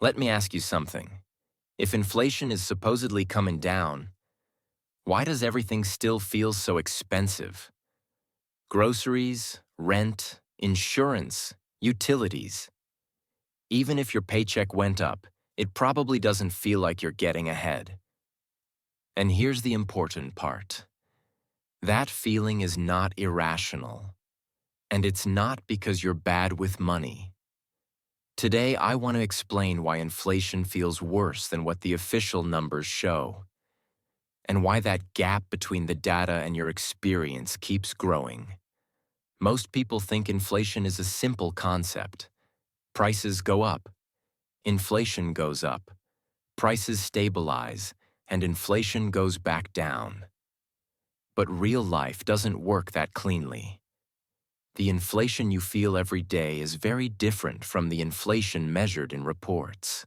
Let me ask you something. If inflation is supposedly coming down, why does everything still feel so expensive? Groceries, rent, insurance, utilities. Even if your paycheck went up, it probably doesn't feel like you're getting ahead. And here's the important part. That feeling is not irrational. And it's not because you're bad with money. Today, I want to explain why inflation feels worse than what the official numbers show, and why that gap between the data and your experience keeps growing. Most people think inflation is a simple concept. Prices go up, inflation goes up, prices stabilize, and inflation goes back down. But real life doesn't work that cleanly. The inflation you feel every day is very different from the inflation measured in reports.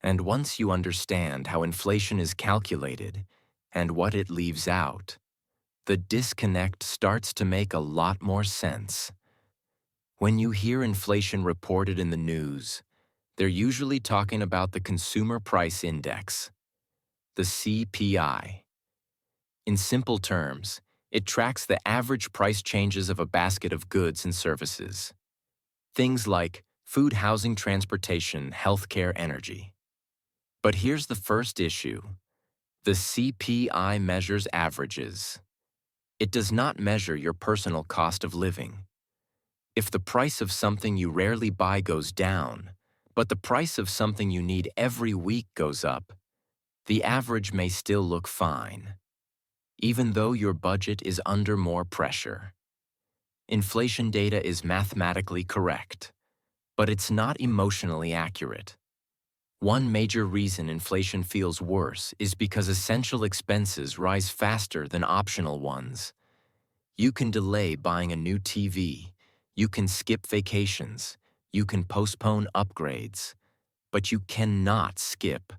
And once you understand how inflation is calculated and what it leaves out, the disconnect starts to make a lot more sense. When you hear inflation reported in the news, they're usually talking about the Consumer Price Index, the CPI. In simple terms, it tracks the average price changes of a basket of goods and services. Things like food, housing, transportation, healthcare, energy. But here's the first issue. The CPI measures averages. It does not measure your personal cost of living. If the price of something you rarely buy goes down, but the price of something you need every week goes up, the average may still look fine, even though your budget is under more pressure. Inflation data is mathematically correct, but it's not emotionally accurate. One major reason inflation feels worse is because essential expenses rise faster than optional ones. You can delay buying a new TV, you can skip vacations, you can postpone upgrades, but you cannot skip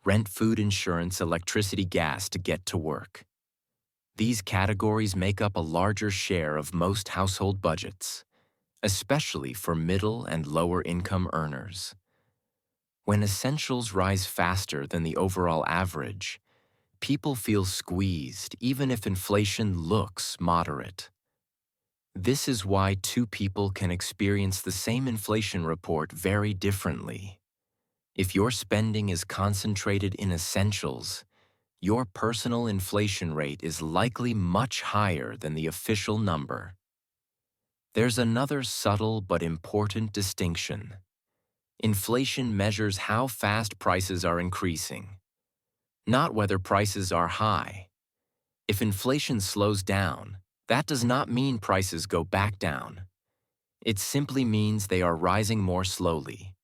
rent, food, insurance, electricity, gas to get to work. These categories make up a larger share of most household budgets, especially for middle and lower income earners. When essentials rise faster than the overall average, people feel squeezed even if inflation looks moderate. This is why two people can experience the same inflation report very differently. If your spending is concentrated in essentials, your personal inflation rate is likely much higher than the official number. There's another subtle but important distinction. Inflation measures how fast prices are increasing, not whether prices are high. If inflation slows down, that does not mean prices go back down. It simply means they are rising more slowly.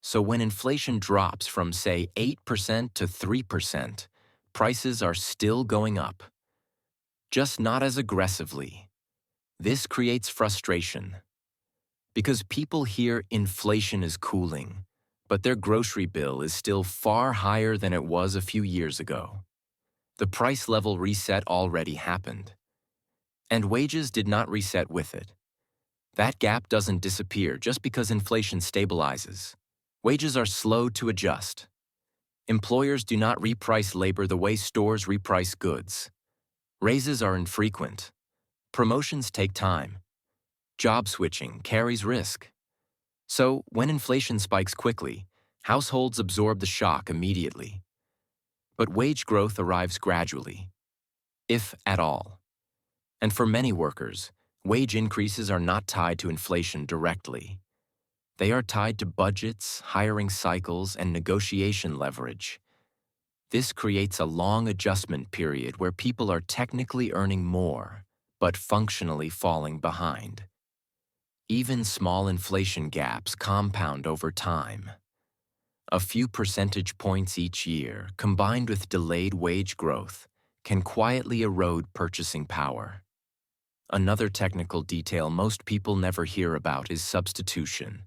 So when inflation drops from, say, 8% to 3%, prices are still going up, just not as aggressively. This creates frustration, because people hear inflation is cooling, but their grocery bill is still far higher than it was a few years ago. The price level reset already happened, and wages did not reset with it. That gap doesn't disappear just because inflation stabilizes. Wages are slow to adjust. Employers do not reprice labor the way stores reprice goods. Raises are infrequent. Promotions take time. Job switching carries risk. So, when inflation spikes quickly, households absorb the shock immediately. But wage growth arrives gradually, if at all. And for many workers, wage increases are not tied to inflation directly. They are tied to budgets, hiring cycles, and negotiation leverage. This creates a long adjustment period where people are technically earning more, but functionally falling behind. Even small inflation gaps compound over time. A few percentage points each year, combined with delayed wage growth, can quietly erode purchasing power. Another technical detail most people never hear about is substitution.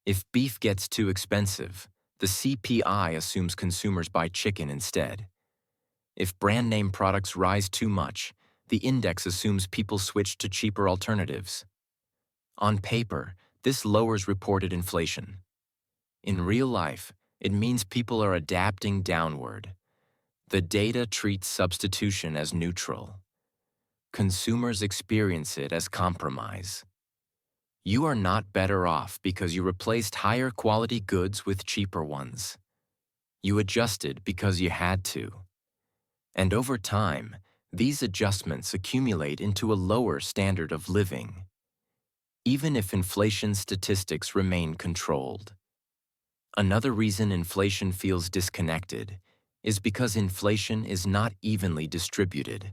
If beef gets too expensive, the CPI assumes consumers buy chicken instead. If brand name products rise too much, the index assumes people switch to cheaper alternatives. On paper, this lowers reported inflation. In real life, it means people are adapting downward. The data treats substitution as neutral. Consumers experience it as compromise. You are not better off because you replaced higher quality goods with cheaper ones. You adjusted because you had to. And over time, these adjustments accumulate into a lower standard of living, even if inflation statistics remain controlled. Another reason inflation feels disconnected is because inflation is not evenly distributed.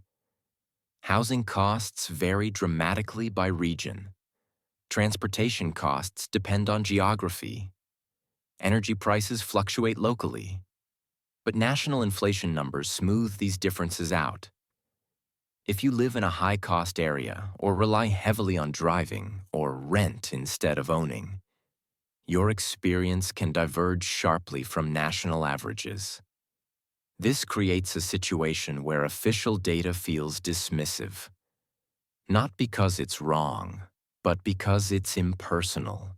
Housing costs vary dramatically by region. Transportation costs depend on geography. Energy prices fluctuate locally. But national inflation numbers smooth these differences out. If you live in a high-cost area or rely heavily on driving or rent instead of owning, your experience can diverge sharply from national averages. This creates a situation where official data feels dismissive, not because it's wrong, but because it's impersonal.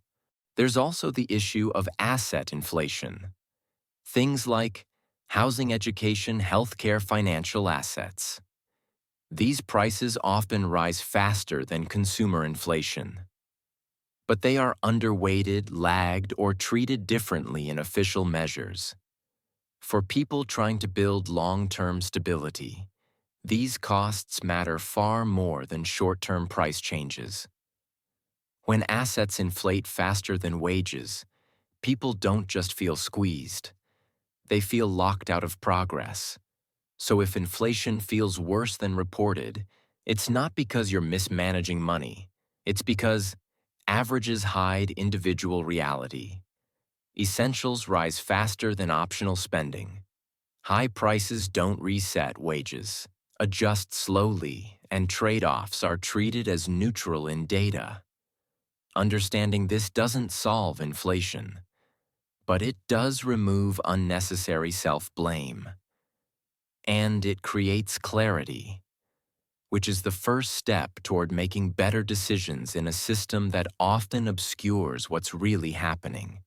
There's also the issue of asset inflation. Things like housing, education, healthcare, financial assets. These prices often rise faster than consumer inflation. But they are underweighted, lagged, or treated differently in official measures. For people trying to build long-term stability, these costs matter far more than short-term price changes. When assets inflate faster than wages, people don't just feel squeezed. They feel locked out of progress. So if inflation feels worse than reported, it's not because you're mismanaging money. It's because averages hide individual reality. Essentials rise faster than optional spending. High prices don't reset wages, adjust slowly, and trade-offs are treated as neutral in data. Understanding this doesn't solve inflation, but it does remove unnecessary self-blame. And it creates clarity, which is the first step toward making better decisions in a system that often obscures what's really happening.